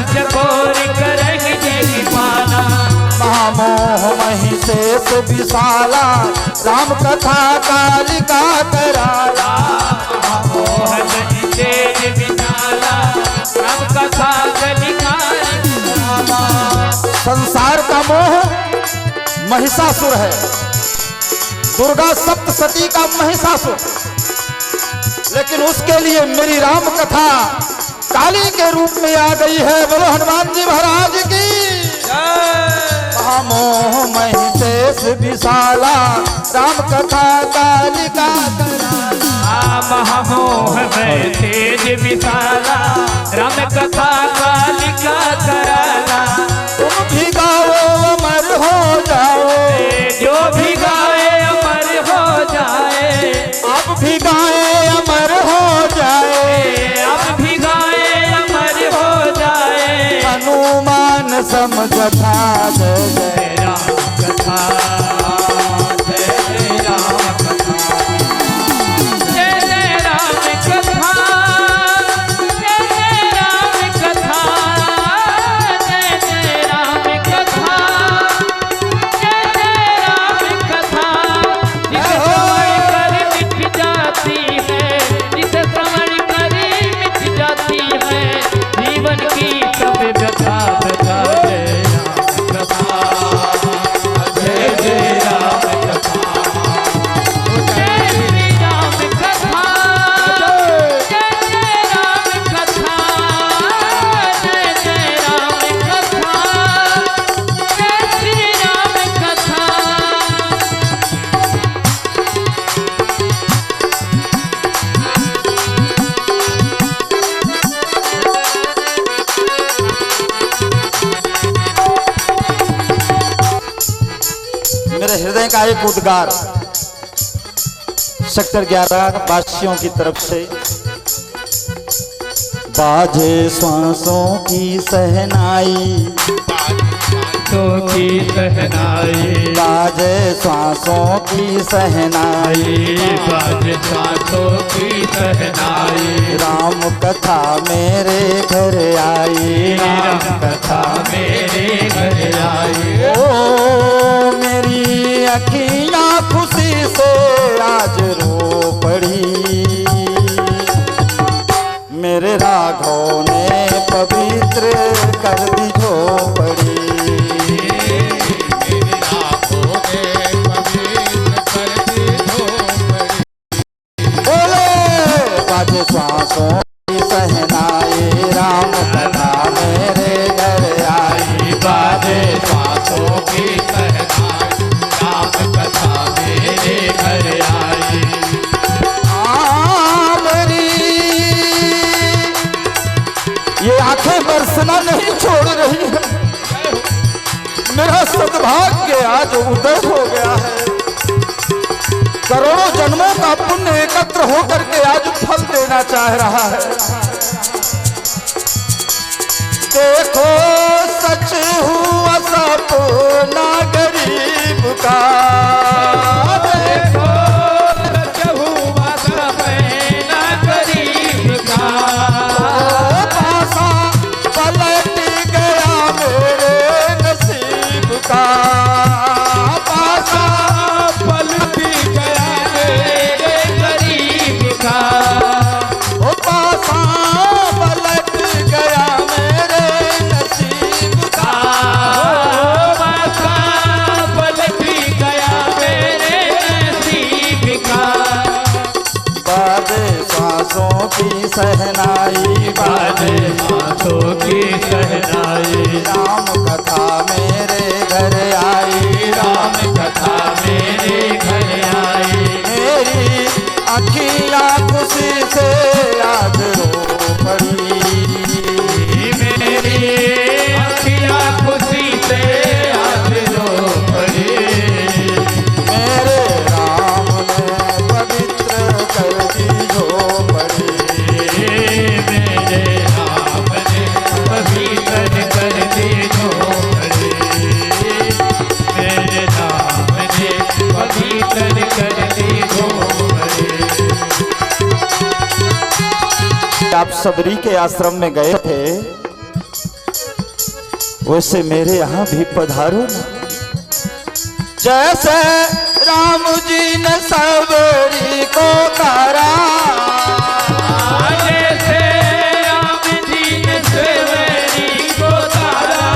चकोर करेंगे जय पाना। महामोह महिषेष विशाला राम कथा कालिका कराला। महामोह महिषेष विशाला राम कथा कालिका कराला। संसार का मोह महिषासुर है, दुर्गा सप्तशती का महिषासुर, लेकिन उसके लिए मेरी राम कथा काली के रूप में आ गई है। बोलो हनुमान जी महाराज की। महामोह महिषेष विशाला राम कथा कालिका कराला। महामोह महिषेष विशाला राम कथा कालिका कराला। तुम भी गाओ अमर हो जाओ, जो भी गाए अमर हो जाए। आप भी गाए अमर हो जाए, अब भी गाए अमर हो जाए। हनुमान समझता जय जय राम कथा जय राम कथा जय राम कथा जय राम कथा जय राम कथा जय राम कथा। जिसे श्रवण कर मिट जाती है, जिसे श्रवण कर मिट जाती है जीवन की सब व्यथा व्यथा। जय राम कथा जय जय राम कथा जय श्री राम कथा जय जय राम कथा जय जय राम कथा जय श्री राम कथा। मेरे हृदय का एक उद्गार सेक्टर 11 वासियों की तरफ से। बाजे श्वासों की सहनाई, की सहनाई बाजे श्वासों की सहनाई, बाज साथों की सहनाई। राम कथा मेरे घर आई, राम कथा मेरे घर आई। ओ मेरी अखियां खुशी से आज रो पड़ी, मेरे राघव ने पवित्र कर दी झोपड़ी। बोले बाजे श्वासों की सहनाई, राम कथा मेरे घर आई। बाजे श्वासों की सहनाई, राम कथा मेरे घर आई। मेरी ये आंखें बरसना नहीं छोड़ रही है, मेरा सद्भाग्य आज उदय हो गया है। करोड़ों जन्मों का पुण्य एकत्र होकर के आज फल देना चाह रहा है। देखो सच हुआ सपना गरीब का, देखो सच हुआ सपना गरीब का। पासा पलट गया मेरे नसीब का, पासा पलट गया मेरे गरीब का। ओ पासा पलट गया मेरे नसीब का। पासा पलट गया मेरे नसीब का। बाजे श्वासों की सहनाई, बाजे श्वासों की सहनाई, राम कथा मेरे घर आई, राम कथा मेरे घर आई। मेरी अखियां खुशी से आज रो पड़ी, मेरी अखियाँ खुशी से आज रो पड़ी। मेरे राम ने पवित्र कर दी झोपड़ी। मेरे राम ने पवित्र कर दी झोपड़ी। मेरे राम ने पवित्र कर दी झोपड़ी। आप सबरी के आश्रम में गए थे, वैसे मेरे यहाँ भी पधारो ना। जैसे राम जी ने सबरी को तारा, जैसे राम जी ने सबरी को तारा,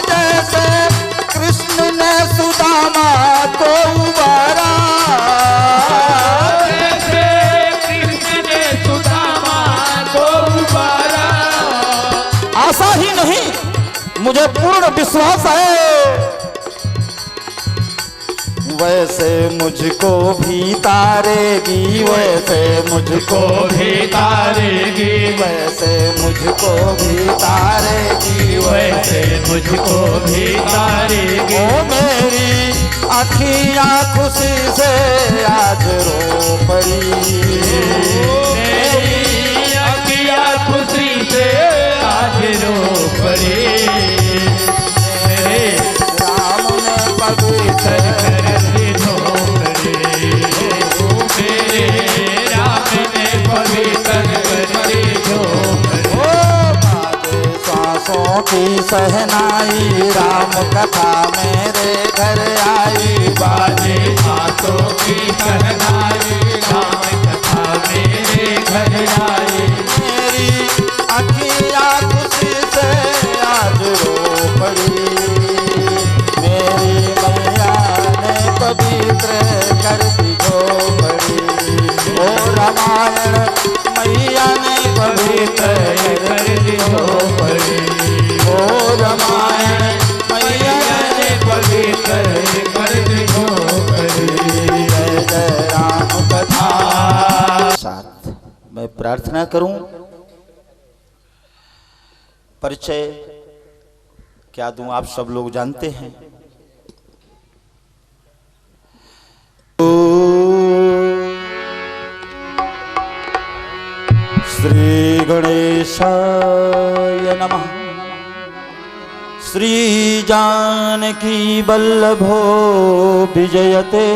जैसे कृष्ण ने सुदामा को उबारा, जैसे कृष्ण ने सुदामा को उबारा। आशा ही नहीं मुझे पूर्ण विश्वास है, वैसे मुझको भी तारेगी, वैसे मुझको भी तारेगी, वैसे मुझको भी तारेगी, वैसे मुझको भी तारेगी। ओ मेरी अखियाँ खुशी से आज रो पड़ी, मेरी अखियाँ खुशी से आज रो पड़ी। मेरे राम ने पवित्र करके झोपड़ी, मेरे राम ने पवित्र करके झोपड़ी। बाजे सांसों की सहनाई, राम कथा मेरे घर आई, बाजे हाथों की सहनाई, राम कथा मेरे घर आई। मेरी अखियाँ खुशी से आज रो पड़ी, मेरी मैया ने पवित्र कर दी झोपड़ी, ओ रामायण मैया ने पवित्र कर दी झोपड़ी, ओ रामायण मैया ने पवित्र कर दी झोपड़ी। जय जय राम कथा। साथ मैं प्रार्थना करूं, परिचय क्या दूं आप सब लोग जानते हैं। श्री गणेशाय नमः। श्री जानकी वल्लभो विजयते,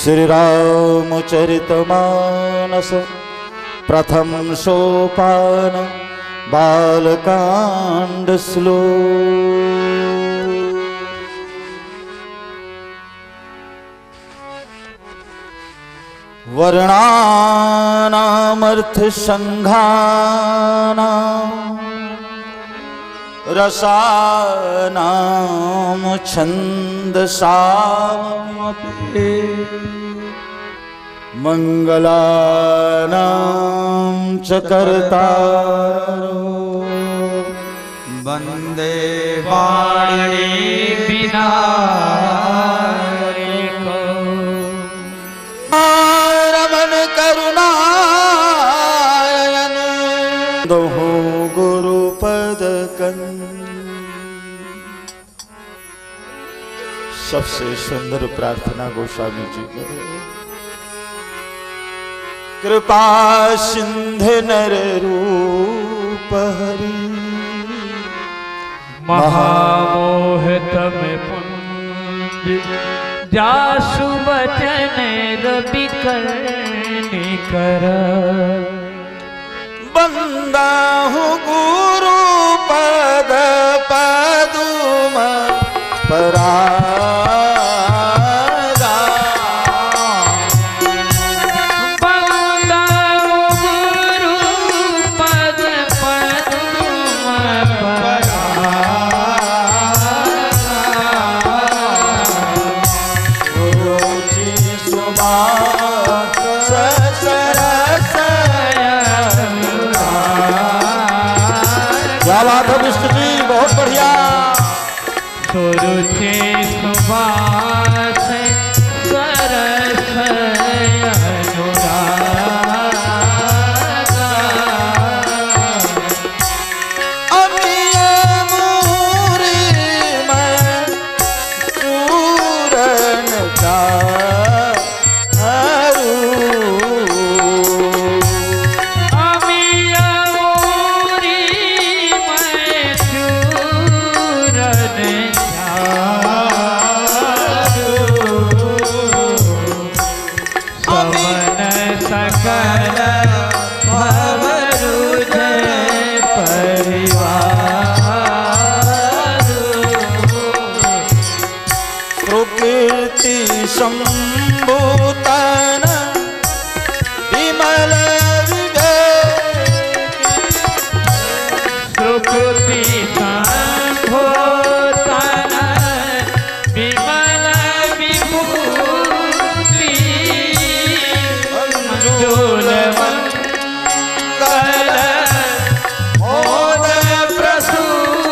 श्री रामचरितमानस प्रथम सोपान बालकांड श्लोक। वर्णानामर्थ संघानां, रसानां छन्दसामपि, मंगलानां च कर्तारो वन्दे वाणी विनायको। रमन करुणायन दोहो गुरुपद सबसे सुंदर प्रार्थना गोस्वामी जी करे। कृपा सिंधु नर रूप हरि, महामोह तम पुंज जासु बचन रवि कर। बंदा हूँ गुरु पद पदुम परागा, बंदा गुरु पद पदुम परागा। गुरुचि सुभाष सरस। क्या बात है विष्णु जी, बहुत बढ़िया। सुरुचि सुभाष सरस अनुरागा। अमिय मूरी में चूरन चारू, अमिय मूरी में चूरन चारू। शंभुतन विमल सुकृति शंभुतन विमल विभूति मंजूल मंगल मोद प्रसूति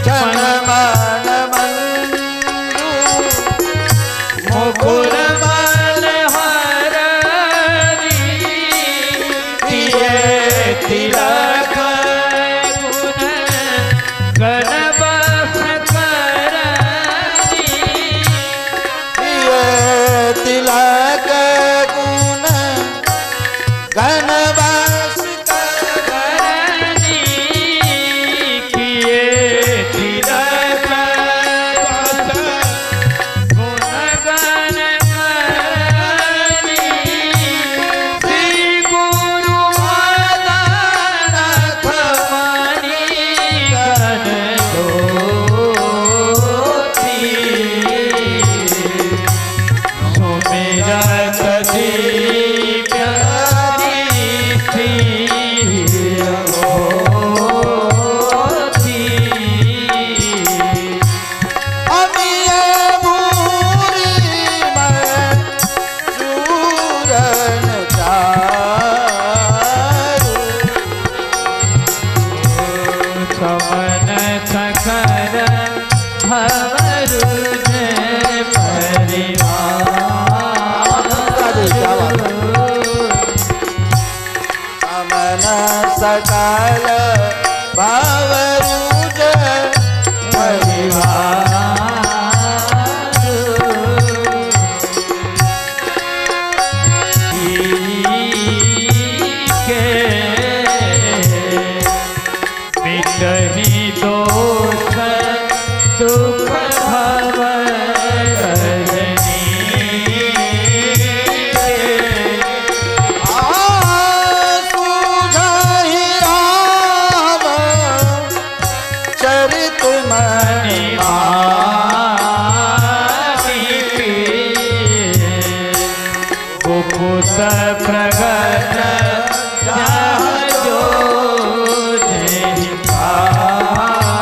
जनमन मुकुर मलहरी तिलक गुण गणबस करनी तिलक गुण घनवास करनी किए तिलक गुण गण करनी श्री गुरु मदन खमनी गण दोती सुमिरत दिव्य रीति होती। अमिय भूरि में चूरन चारु समन सकल भवरुज अमन सकल भवरुज मिटहि दोष दुख भवरजनी सूझहि राम चरित मणि कुपुत प्रगट जहाँ जो नहीं पानिकी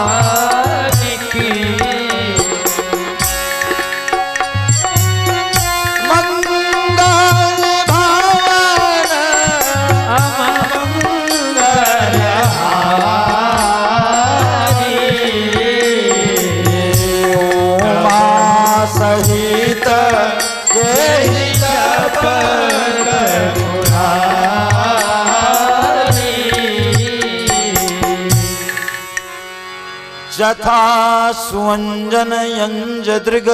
मंगल भवन अमंगल उमा सहित जेहि जप जथा सुअंजन यंज दृग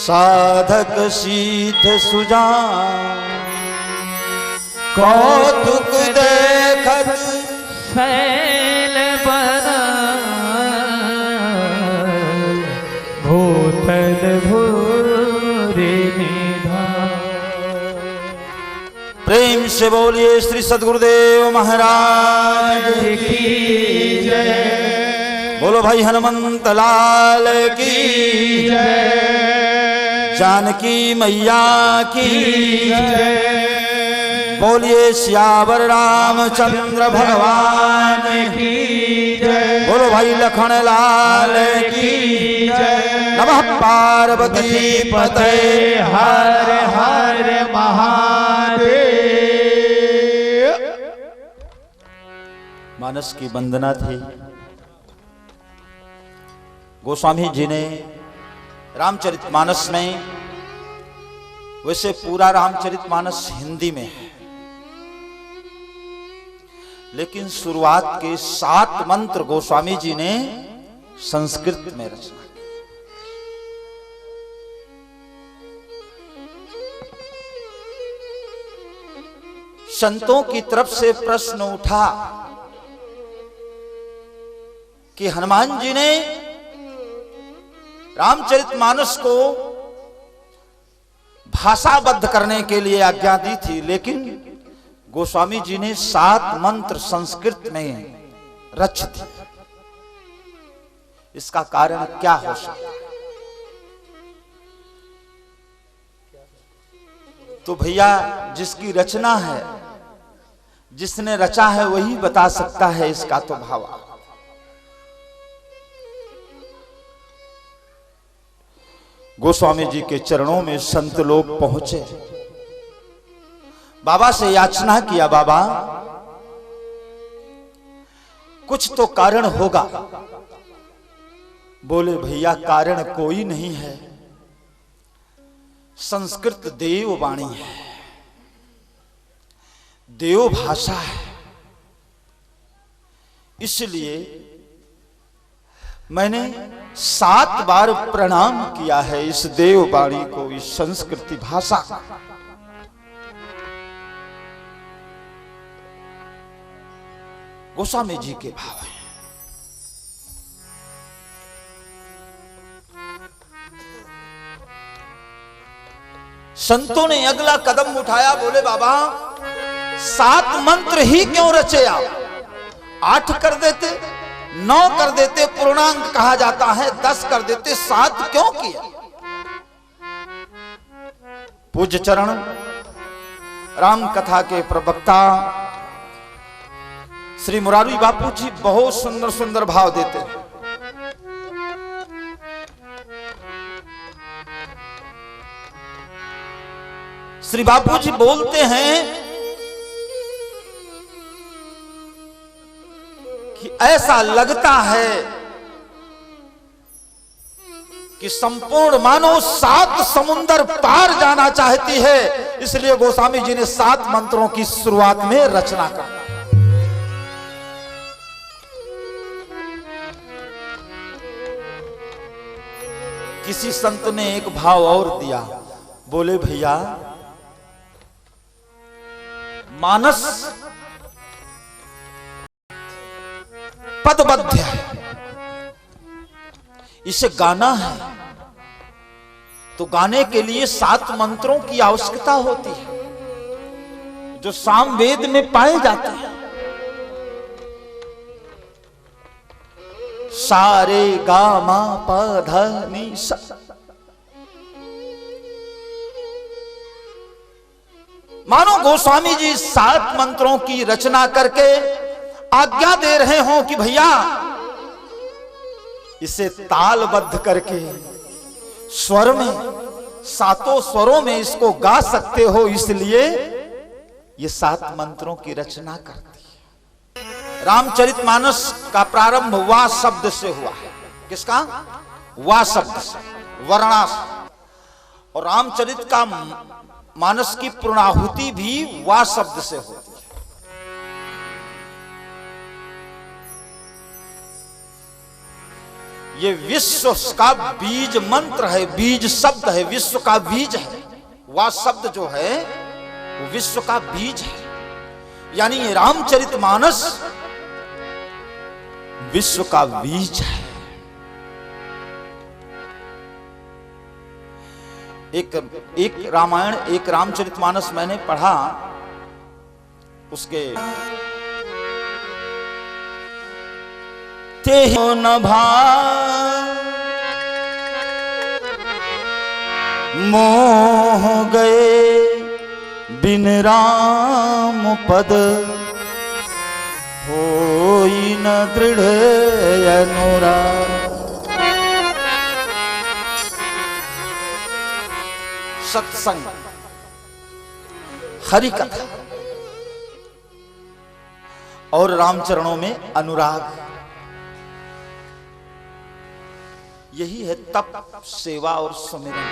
साधक सीध सुजान कौतुक देखत शैल बना भूतल भूरि निधान। प्रेम से बोलिए श्री सद्गुरुदेव महाराज की जय। बोलो भाई हनुमंत लाल की जय। जानकी मैया की जय। बोलिए श्यावर रामचंद्र भगवान की जय। बोलो भाई लखन लाल की जय। नमः पार्वती पते हर हर महादेव। मानस की वंदना थी। गोस्वामी जी ने रामचरितमानस में, वैसे पूरा रामचरितमानस हिंदी में है, लेकिन शुरुआत के 7 मंत्र गोस्वामी जी ने संस्कृत में रचना की। संतों की तरफ से प्रश्न उठा कि हनुमान जी ने रामचरितमानस को भाषाबद्ध करने के लिए आज्ञा दी थी, लेकिन गोस्वामी जी ने 7 मंत्र संस्कृत में रच दिए। इसका कारण क्या हो सकता है? तो भैया जिसकी रचना है, जिसने रचा है वही बता सकता है इसका तो भाव। गोस्वामी जी के चरणों में संत लोग पहुंचे, बाबा से याचना किया, बाबा कुछ तो कारण होगा। बोले भैया कारण कोई नहीं है, संस्कृत देव वाणी है, देव भाषा है, इसलिए मैंने 7 बार प्रणाम किया है इस देव वाणी को, इस संस्कृति भाषा। गोस्वामी जी के भाव है। संतों ने अगला कदम उठाया, बोले बाबा 7 मंत्र ही क्यों रचे आप? 8 कर देते, 9 कर देते, पूर्णांक कहा जाता है, 10 कर देते, 7 क्यों किया? पूज्य चरण राम कथा के प्रवक्ता श्री मुरारी बापू जी बहुत सुंदर सुंदर भाव देते हैं। श्री बापू जी बोलते हैं कि ऐसा लगता है कि संपूर्ण मानव 7 समुंदर पार जाना चाहती है, इसलिए गोस्वामी जी ने 7 मंत्रों की शुरुआत में रचना कर। किसी संत ने एक भाव और दिया, बोले भैया मानस पदबद्ध है, इसे गाना है तो गाने के लिए 7 मंत्रों की आवश्यकता होती है जो सामवेद में पाए जाते हैं। सारे गा मा पा धा नी सा। मानो गोस्वामी जी 7 मंत्रों की रचना करके आज्ञा दे रहे हों कि भैया इसे तालबद्ध करके स्वर में, 7 स्वरों में इसको गा सकते हो, इसलिए ये 7 मंत्रों की रचना करती है। रामचरितमानस का प्रारंभ वा शब्द से हुआ है। किसका? वा शब्द से, वर्णा से। और रामचरित का मानस की पूर्णाहुति भी वा शब्द से होती है। ये विश्व का बीज मंत्र है, बीज शब्द है, विश्व का बीज है। वा शब्द जो है वो विश्व का बीज है, यानी ये रामचरितमानस विश्व का बीज है। एक रामायण, एक रामचरितमानस मैंने पढ़ा, उसके ते न भा मोह गए बिन राम पद, होई न दृढ़ अनुराग। सत्संग, हरि कथा और रामचरणों में अनुराग, यही है तप, सेवा और सुमिरन।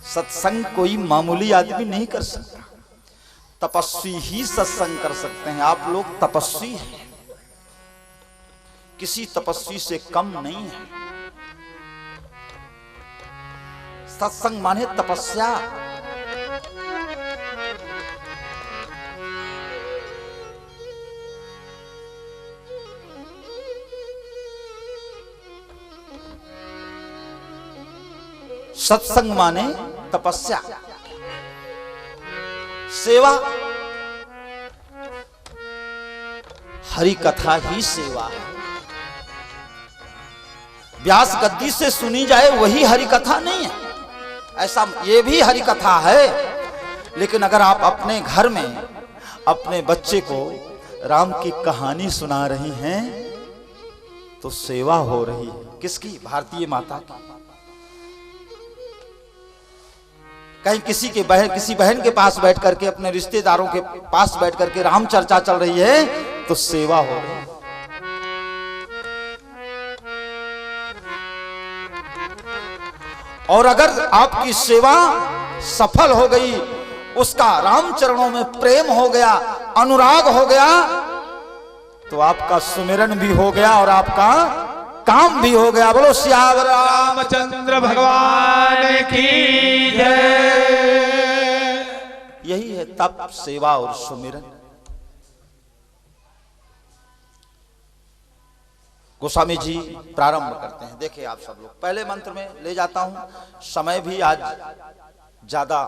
सत्संग कोई मामूली आदमी नहीं कर सकता, तपस्वी ही सत्संग कर सकते हैं। आप लोग तपस्वी हैं, किसी तपस्वी से कम नहीं है। सत्संग माने तपस्या। सत्संग माने तपस्या, सेवा, हरि कथा ही सेवा है। व्यास गद्दी से सुनी जाए वही हरि कथा नहीं है, ऐसा ये भी हरि कथा है। लेकिन अगर आप अपने घर में अपने बच्चे को राम की कहानी सुना रही हैं तो सेवा हो रही है किसकी? भारतीय माता की। कहीं किसी बहन के पास बैठ करके, अपने रिश्तेदारों के पास बैठ करके राम चर्चा चल रही है तो सेवा हो रही है। और अगर आपकी सेवा सफल हो गई, उसका राम चरणों में प्रेम हो गया, अनुराग हो गया, तो आपका सुमिरन भी हो गया और आपका काम भी हो गया। बोलो सियावर रामचंद्र भगवान की जय। यही है तप, सेवा और सुमिरन। गोस्वामी जी प्रारंभ करते हैं। देखिए आप सब लोग, पहले मंत्र में ले जाता हूं, समय भी आज ज्यादा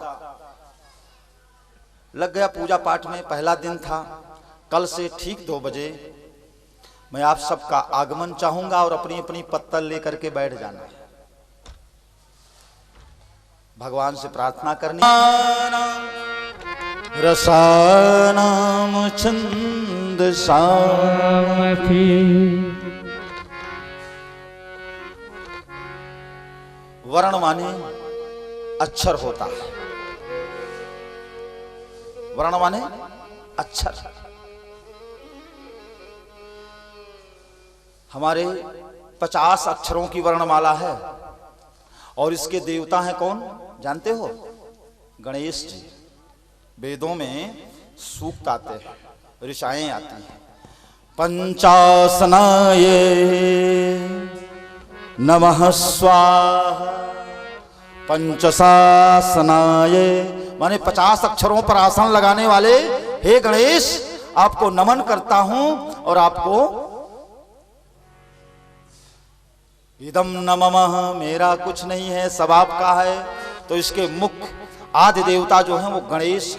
लग गया पूजा पाठ में, पहला दिन था। कल से ठीक 2 बजे मैं आप सबका आगमन चाहूंगा और अपनी अपनी पत्तल लेकर के बैठ जाना है। भगवान से प्रार्थना करनी। रसानाम छंद सामथी वर्ण माने अक्षर होता है, वर्ण माने अक्षर। हमारे 50 अक्षरों की वर्णमाला है और इसके देवता हैं कौन जानते हो? गणेश जी। वेदों में सूक्त आते हैं, ऋचाएं आती हैं। पंचासनाय नमः स्वाहा, पंचशासनाय माने 50 अक्षरों पर आसन लगाने वाले हे गणेश, आपको नमन करता हूं और आपको इदम न ममः, मेरा कुछ नहीं है, सब आपका है। तो इसके मुख्य आदि देवता जो हैं वो गणेश।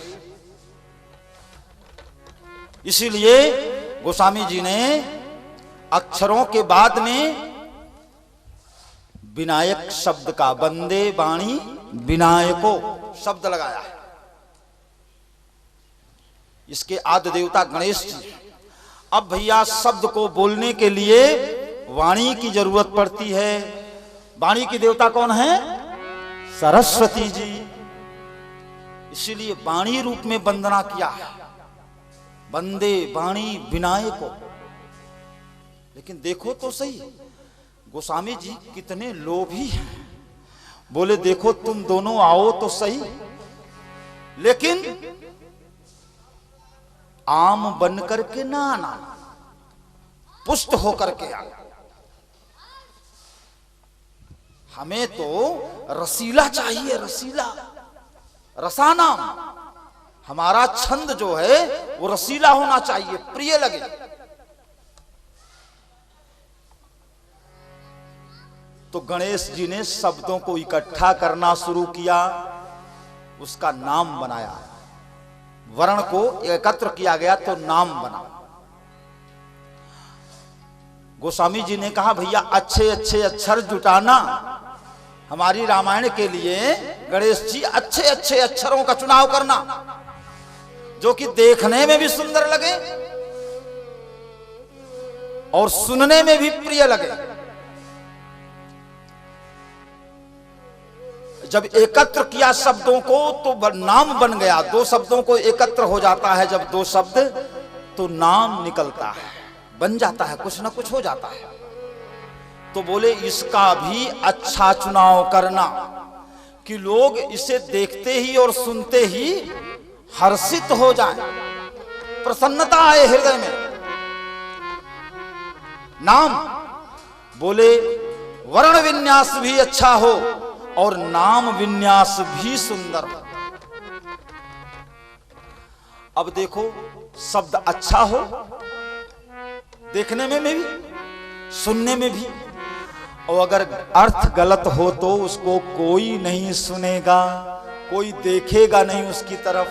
इसीलिए गोस्वामी जी ने अक्षरों के बाद में विनायक शब्द का, वंदे वाणी विनायको शब्द लगाया है। इसके आदि देवता गणेश जी। अब भैया शब्द को बोलने के लिए वाणी की जरूरत पड़ती है। वाणी की देवता कौन है? सरस्वती जी। इसीलिए वाणी रूप में वंदना किया है, वंदे वाणी विनायको। लेकिन देखो तो सही, गोस्वामी जी कितने लोभी हैं। बोले देखो तुम दोनों आओ तो सही, लेकिन आम बन करके ना आना, पुष्ट होकर के आना। हमें तो रसीला चाहिए, रसीला, रसाना। हमारा छंद जो है वो रसीला होना चाहिए, प्रिय लगे। तो गणेश जी ने शब्दों को इकट्ठा करना शुरू किया, उसका नाम बनाया। वर्ण को एकत्र किया गया तो नाम बना। गोस्वामी जी ने कहा भैया अच्छे अच्छे अक्षर जुटाना। हमारी रामायण के लिए गणेश जी अच्छे अच्छे अक्षरों का चुनाव करना, जो कि देखने में भी सुंदर लगे और सुनने में भी प्रिय लगे। जब एकत्र किया शब्दों को तो नाम बन गया। 2 शब्दों को एकत्र हो जाता है जब 2 शब्द, तो नाम निकलता है, बन जाता है, कुछ ना कुछ हो जाता है। तो बोले इसका भी अच्छा चुनाव करना कि लोग इसे देखते ही और सुनते ही हर्षित हो जाएं, प्रसन्नता आए हृदय में। नाम बोले वर्ण विन्यास भी अच्छा हो और नाम विन्यास भी सुंदर हो। अब देखो शब्द अच्छा हो, देखने में भी, सुनने में भी, और अगर अर्थ गलत हो तो उसको कोई नहीं सुनेगा, कोई देखेगा नहीं उसकी तरफ।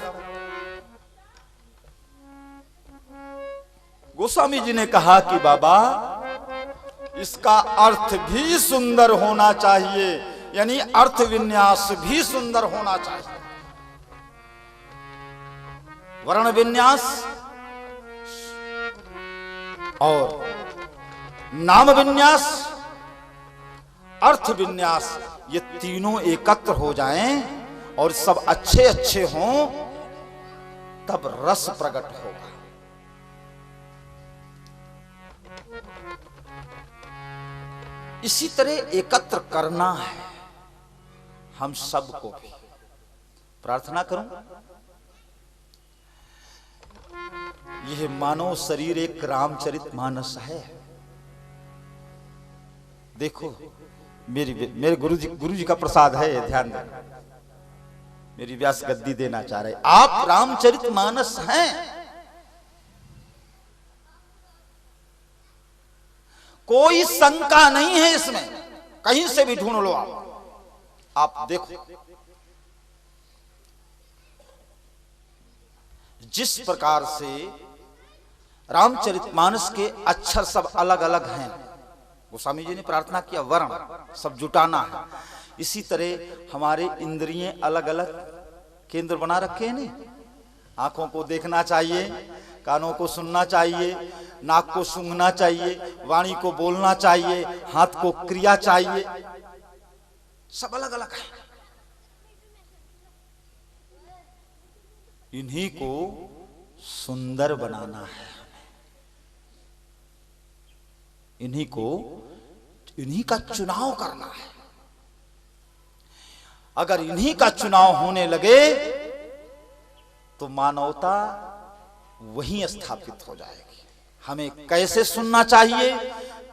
गोस्वामी जी ने कहा कि बाबा इसका अर्थ भी सुंदर होना चाहिए, यानी अर्थ विन्यास भी सुंदर होना चाहिए। वर्ण विन्यास और नाम विन्यास, अर्थ विन्यास, ये तीनों एकत्र हो जाएं और सब अच्छे अच्छे हों, तब रस प्रकट होगा। इसी तरह एकत्र करना है हम सबको भी। प्रार्थना करूं, यह मानव शरीर एक रामचरितमानस है। देखो, मेरे गुरु जी का प्रसाद है, ध्यान देना। मेरी व्यास गद्दी देना चाह रहे, आप रामचरितमानस हैं। कोई शंका नहीं है इसमें, कहीं से भी ढूंढ लो आप देखो जिस प्रकार से रामचरितमानस के अक्षर सब अलग अलग हैं। गोस्वामी जी ने प्रार्थना किया वर्ण सब जुटाना है। इसी तरह हमारे इंद्रियां अलग अलग केंद्र बना रखे हैं। नहीं, आंखों को देखना चाहिए, कानों को सुनना चाहिए, नाक को सूंघना चाहिए, वाणी को बोलना चाहिए, हाथ को क्रिया चाहिए, सब अलग अलग है। इन्हीं को सुंदर बनाना है, इन्हीं का चुनाव करना है। अगर इन्हीं का चुनाव होने लगे तो मानवता वहीं स्थापित हो जाएगी। हमें कैसे सुनना चाहिए,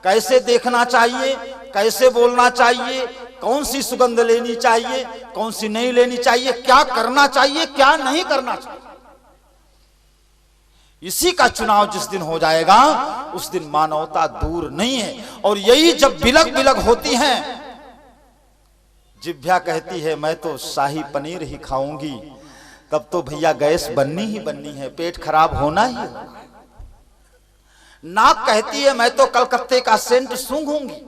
कैसे देखना चाहिए, कैसे बोलना चाहिए, कौन सी सुगंध लेनी चाहिए, कौन सी नहीं लेनी चाहिए, क्या करना चाहिए, क्या नहीं करना चाहिए, इसी का चुनाव जिस दिन हो जाएगा उस दिन मानवता दूर नहीं है। और यही जब बिलग बिलग होती हैं, जिभ्या कहती है मैं तो शाही पनीर ही खाऊंगी, तब तो भैया गैस बननी ही बननी है, पेट खराब होना ही होना है। नाक कहती है मैं तो कलकत्ते का सेंट सूंघूंगी,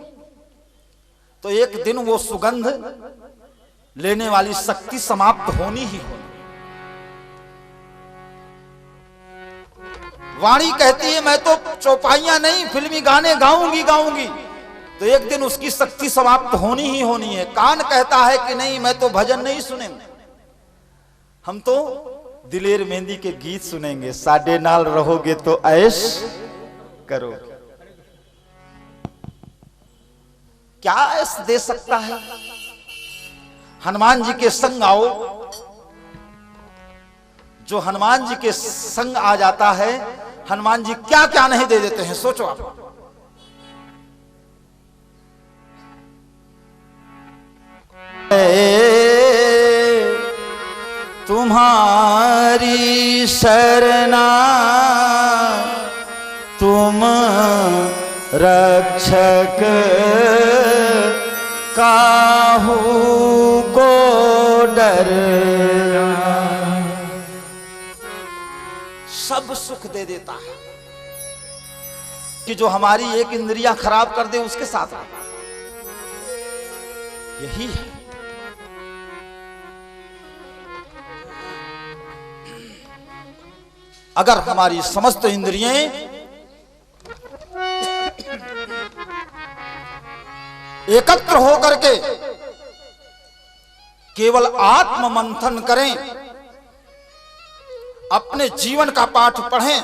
तो एक दिन वो सुगंध लेने वाली शक्ति समाप्त होनी ही होनी। वाणी कहती है मैं तो चौपाइयां नहीं फिल्मी गाने गाऊंगी, तो एक दिन उसकी शक्ति समाप्त होनी ही होनी है। कान कहता है कि नहीं मैं तो भजन नहीं सुनेंगे, हम तो दिलेर मेहंदी के गीत सुनेंगे, साडे नाल रहोगे तो ऐश करोगे। क्या ऐश दे सकता है? हनुमान जी के संग आओ, जो हनुमान जी के संग आ जाता है, हनुमान जी क्या क्या नहीं दे देते हैं, सोचो आप। तुम्हारी शरणा तुम रक्षक काहू को डरना। सब सुख दे देता है कि जो हमारी एक इंद्रियां खराब कर दे उसके साथ यही है। अगर हमारी समस्त इंद्रियां एकत्र होकर के केवल आत्म मंथन करें, अपने जीवन का पाठ पढ़ें,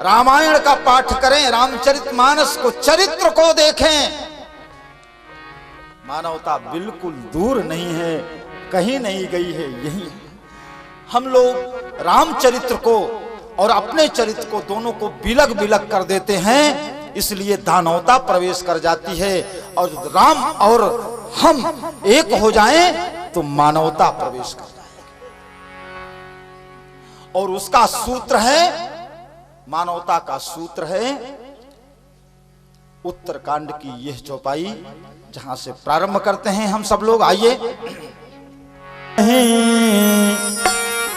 रामायण का पाठ करें, रामचरितमानस को, चरित्र को देखें, मानवता बिल्कुल दूर नहीं है, कहीं नहीं गई है, यही है। हम लोग रामचरित्र को और अपने चरित्र को दोनों को बिलग बिलग कर देते हैं, इसलिए दानवता प्रवेश कर जाती है। और राम और हम एक हो जाएं तो मानवता प्रवेश कर जाएगी। और उसका सूत्र है, मानवता का सूत्र है उत्तरकांड की यह चौपाई, जहां से प्रारंभ करते हैं हम सब लोग। आइए।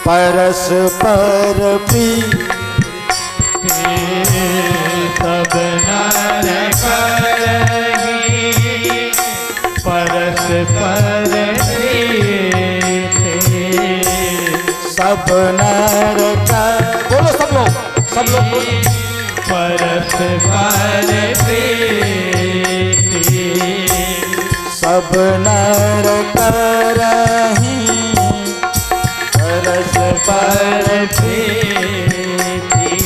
परस्पर प्रीति सब नर करही परस्पर प्रीति। सब नर कर, बोलो सब लोग बोलो। परस्पर प्रीति सब नर करही परस्पर प्रीति।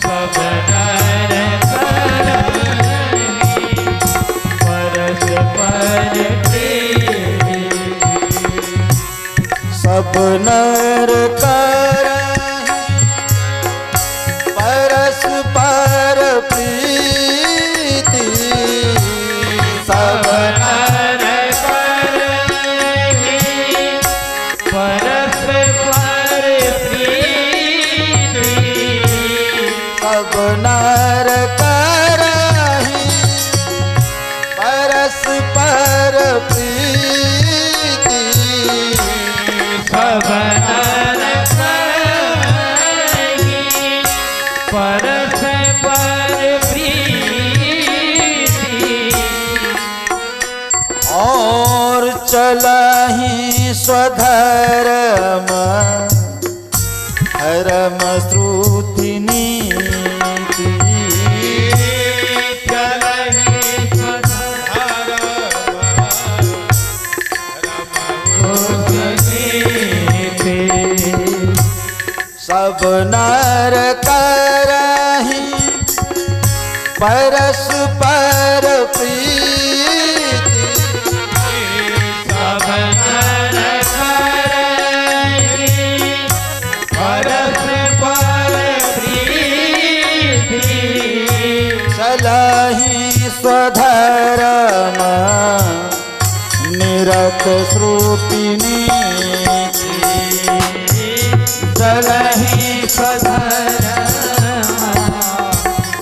सब नर करही परस्पर प्रीति। सब नर करही परस्पर प्रीति। सब नर करही परस्पर प्रीति। सब नर करही परस्पर प्रीति। सब नर करही परस्पर प्रीति। और चलहि स्वधर्म धर्म श्रुति नीति। चलहि स्वधर्म नीति। सब नर करहि परस्पर प्रीति। सब नर करहि परस्पर प्रीति। चलहि स्वधर्म निरत श्रुति नीति। चलहि स्वधर्म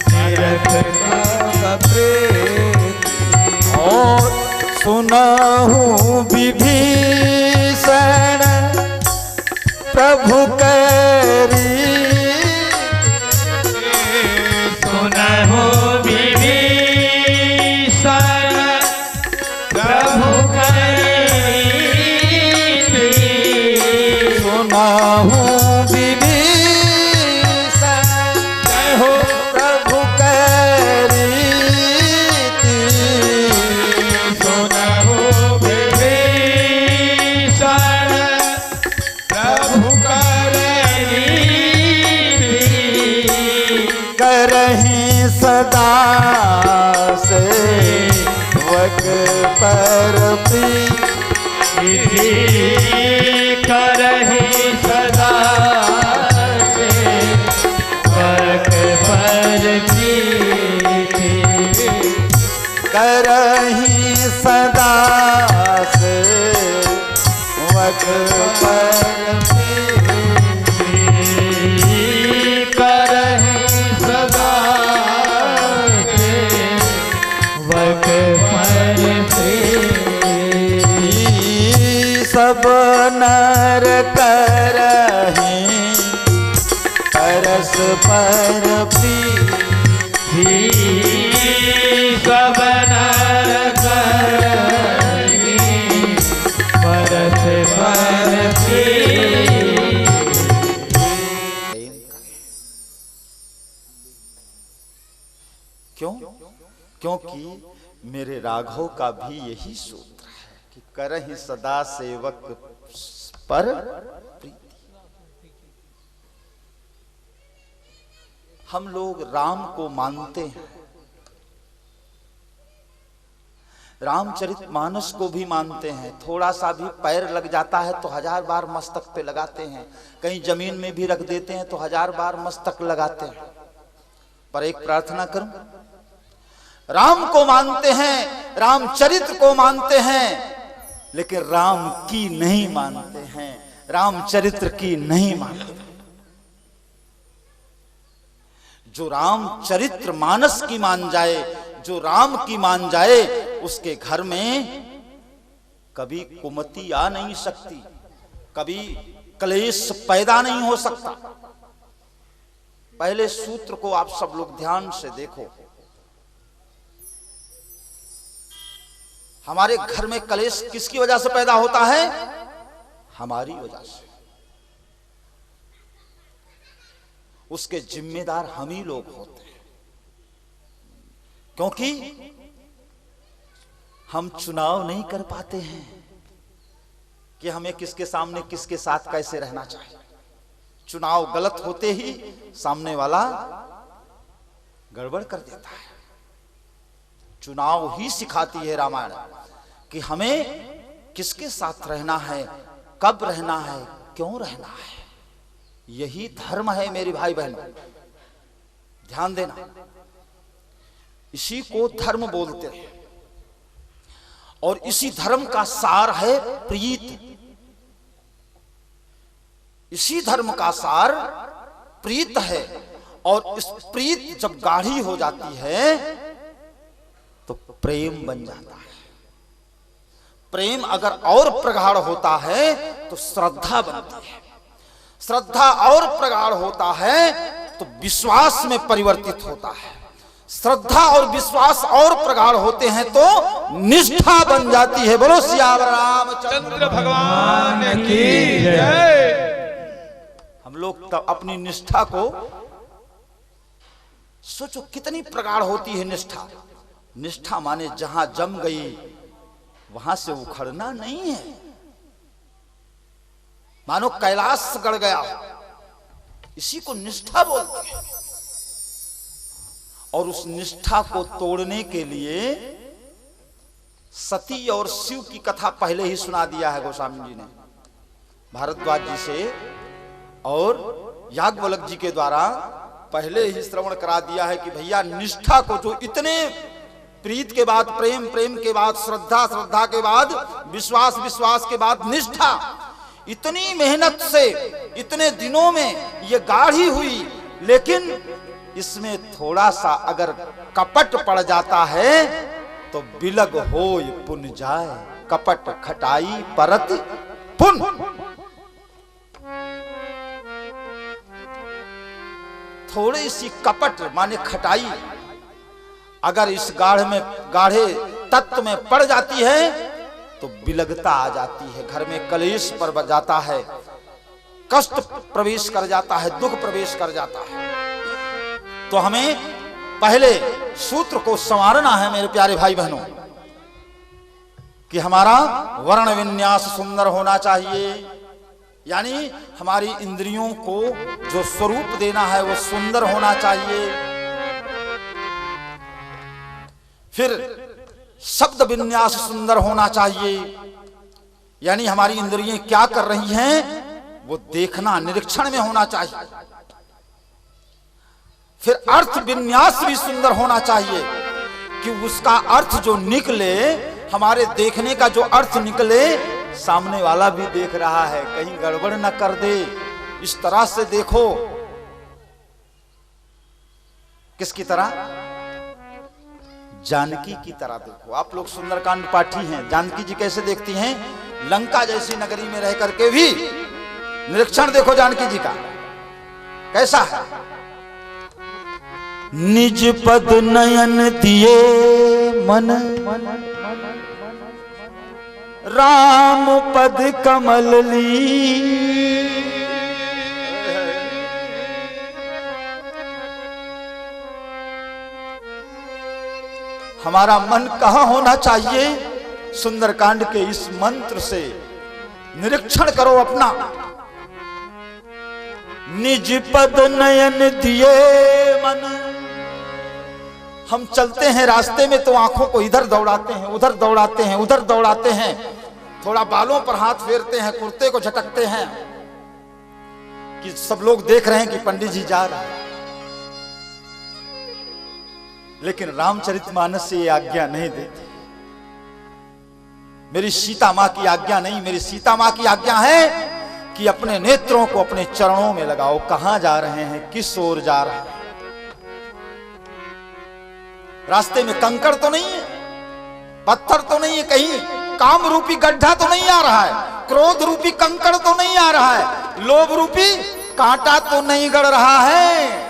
निरत और सुनहु विभीषण प्रभु करी। सुनहु विभीषण प्रभु करीति। सुनहु विभीषण हो प्रभु करीति। सुनहु विभीषण प्रभु करीति। करहि सदा सेवक पर प्रीति। करहि सदा सेवक पर प्रीति। करहि सदा सेवक पर प्रीति। करहि सदा सेवक पर प्रीति। सब नर करहि परस्पर प्रीति। सब नर करहि परस्पर प्रीति। क्यों? क्योंकि मेरे राघव का भी यही सूत्र है कि करहि सदा सेवक पर प्रीति। हम लोग राम को मानते हैं, रामचरितमानस को भी मानते हैं। थोड़ा सा भी पैर लग जाता है तो 1000 बार मस्तक पे लगाते हैं, कहीं जमीन में भी रख देते हैं तो 1000 बार मस्तक लगाते हैं। पर एक प्रार्थना करूं, राम को मानते हैं, रामचरित्र को मानते हैं, लेकिन राम की नहीं मानते हैं, रामचरित्र की नहीं मानते। जो रामचरित्र मानस की मान जाए, जो राम की मान जाए, उसके घर में कभी कुमति आ नहीं सकती, कभी क्लेश पैदा नहीं हो सकता। पहले सूत्र को आप सब लोग ध्यान से देखो। हमारे घर में कलेश किसकी वजह से पैदा होता है? हमारी वजह से। उसके जिम्मेदार हम ही लोग होते हैं, क्योंकि हम चुनाव नहीं कर पाते हैं कि हमें किसके सामने किसके साथ कैसे रहना चाहिए। चुनाव गलत होते ही सामने वाला गड़बड़ कर देता है। चुनाव ही सिखाती है रामायण कि हमें किसके साथ रहना है, कब रहना है, क्यों रहना है। यही धर्म है मेरे भाई बहनों, ध्यान देना। इसी को धर्म बोलते हैं और इसी धर्म का सार है प्रीत। इसी धर्म का सार प्रीत है और इस प्रीत जब गाढ़ी हो जाती है तो प्रेम बन जाता है। प्रेम अगर और प्रगाढ़ होता है तो श्रद्धा बनती है। श्रद्धा और प्रगाढ़ होता है तो विश्वास में परिवर्तित होता है। श्रद्धा और विश्वास और प्रगाढ़ होते हैं तो निष्ठा बन जाती है। बोलो सियावर रामचंद्र भगवान की जय। हम लोग तब अपनी निष्ठा को सोचो कितनी प्रगाढ़ होती है निष्ठा। निष्ठा माने जहां जम गई वहां से उखड़ना नहीं है। मानो कैलाश गड़ गया, इसी को निष्ठा बोलते हैं। और उस निष्ठा को तोड़ने के लिए सती और शिव की कथा पहले ही सुना दिया है गोस्वामी जी ने भारद्वाज जी से, और याज्ञवल्क्य जी के द्वारा पहले ही श्रवण करा दिया है कि भैया निष्ठा को, जो इतने प्रीत के बाद प्रेम, प्रेम के बाद श्रद्धा, श्रद्धा के बाद विश्वास, विश्वास के बाद निष्ठा, इतनी मेहनत से इतने दिनों में ये गाढ़ी हुई, लेकिन इसमें थोड़ा सा अगर कपट पड़ जाता है तो बिलग होय पुन जाए, कपट खटाई परत पुन। थोड़ी सी कपट माने खटाई अगर इस गाढ़े तत्व में पड़ जाती है तो बिलगता आ जाती है, घर में कलेश पर जाता है, कष्ट प्रवेश कर जाता है, दुख प्रवेश कर जाता है। तो हमें पहले सूत्र को संवारना है मेरे प्यारे भाई बहनों, कि हमारा वर्ण विन्यास सुंदर होना चाहिए। यानी हमारी इंद्रियों को जो स्वरूप देना है वो सुंदर होना चाहिए। फिर शब्द विन्यास सुंदर होना चाहिए, यानी हमारी इंद्रियां क्या कर रही हैं वो देखना, निरीक्षण में होना चाहिए। फिर अर्थ विन्यास भी सुंदर होना चाहिए कि उसका अर्थ जो निकले, हमारे देखने का जो अर्थ निकले, सामने वाला भी देख रहा है, कहीं गड़बड़ न कर दे, इस तरह से देखो। किसकी तरह? जानकी की तरह देखो। आप लोग सुंदरकांड पाठी हैं, जानकी जी कैसे देखती हैं? लंका जैसी नगरी में रह करके भी निरीक्षण देखो जानकी जी का कैसा है। निज पद नयन दिए मन, राम पद कमल ली। हमारा मन कहां होना चाहिए? सुंदरकांड के इस मंत्र से निरीक्षण करो अपना। निज पद नयन दिए मन। हम चलते हैं रास्ते में तो आंखों को इधर दौड़ाते हैं, उधर दौड़ाते हैं, उधर दौड़ाते हैं, थोड़ा बालों पर हाथ फेरते हैं, कुर्ते को झटकते हैं कि सब लोग देख रहे हैं कि पंडित जी जा रहे हैं। लेकिन रामचरितमानस से ये आज्ञा नहीं देती। मेरी सीता मां की आज्ञा नहीं, मेरी सीता मां की आज्ञा है कि अपने नेत्रों को अपने चरणों में लगाओ। कहां जा रहे हैं, किस ओर जा रहे हैं? रास्ते में कंकड़ तो नहीं है, पत्थर तो नहीं है, कहीं काम रूपी गड्ढा तो नहीं आ रहा है, क्रोध रूपी कंकड़ तो नहीं आ रहा है, लोभ रूपी कांटा तो नहीं गड़ रहा है।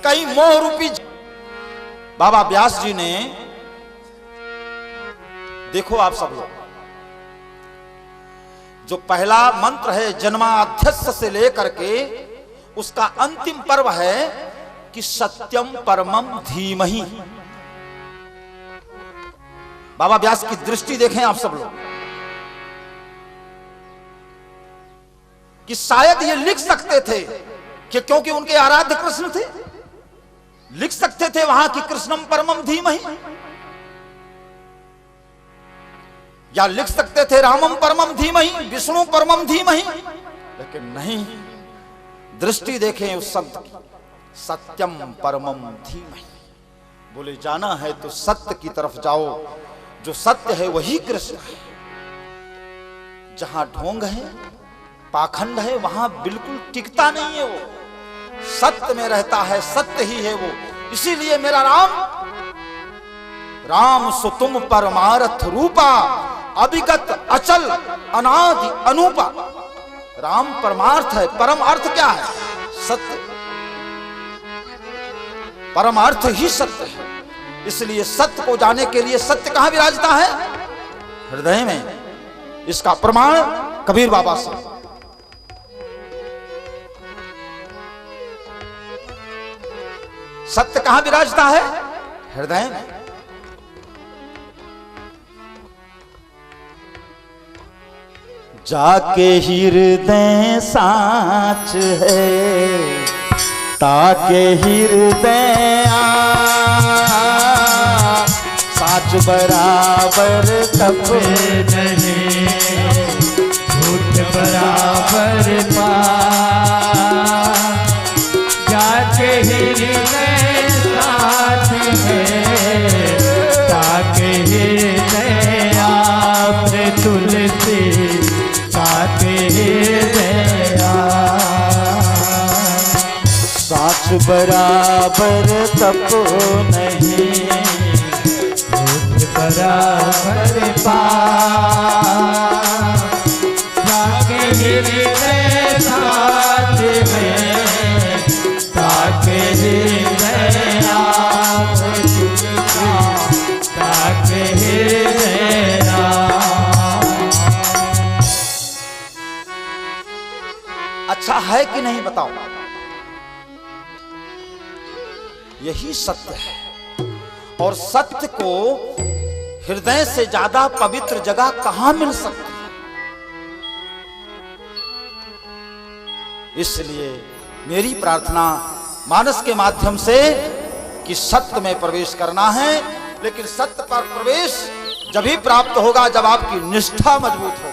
कई मोह रूपी। बाबा व्यास जी ने, देखो आप सब लोग, जो पहला मंत्र है जन्माध्यस्स से लेकर के उसका अंतिम पर्व है कि सत्यम परमम धीमहि। बाबा व्यास की दृष्टि देखें आप सब लोग, कि शायद ये लिख सकते थे कि क्योंकि उनके आराध्य कृष्ण थे, लिख सकते थे वहां कि कृष्णम परमम धीमहि, या लिख सकते थे रामम परमम धीमहि, विष्णु परमम धीमहि, लेकिन नहीं। दृष्टि देखें उस शब्द की, सत्यम परमम धीमहि। बोले जाना है तो सत्य की तरफ जाओ, जो सत्य है वही कृष्ण है। जहां ढोंग है, पाखंड है, वहां बिल्कुल टिकता नहीं है वो, सत्य में रहता है, सत्य ही है वो। इसीलिए मेरा राम सो तुम परमार्थ रूपा, अविगत अचल अनादि अनूपा। राम परमार्थ है, परम अर्थ क्या है? सत्य। परमार्थ ही सत्य है। इसलिए सत्य को जाने के लिए सत्य कहां विराजता है? हृदय में। इसका प्रमाण कबीर बाबा से। सत्य कहां विराजता है? हृदय में। जाके हृदय साच है, ताके हृदय साच बराबर कप नहीं, झूठ बराबर पा। जाके हृदय साथ है, ताके हृदय आप तुलसी, ताके हृदय साच बराबर तप नहीं, बराबर पा। जाके हृदय साथ में, ताके हृदय आप तुलसी, ताके हृदय। अच्छा है कि नहीं बताओ? यही सत्य है। और सत्य को हृदय से ज्यादा पवित्र जगह कहां मिल सकती है? इसलिए मेरी प्रार्थना मानस के माध्यम से कि सत्य में प्रवेश करना है। लेकिन सत्य पर प्रवेश जब ही प्राप्त होगा जब आपकी निष्ठा मजबूत हो।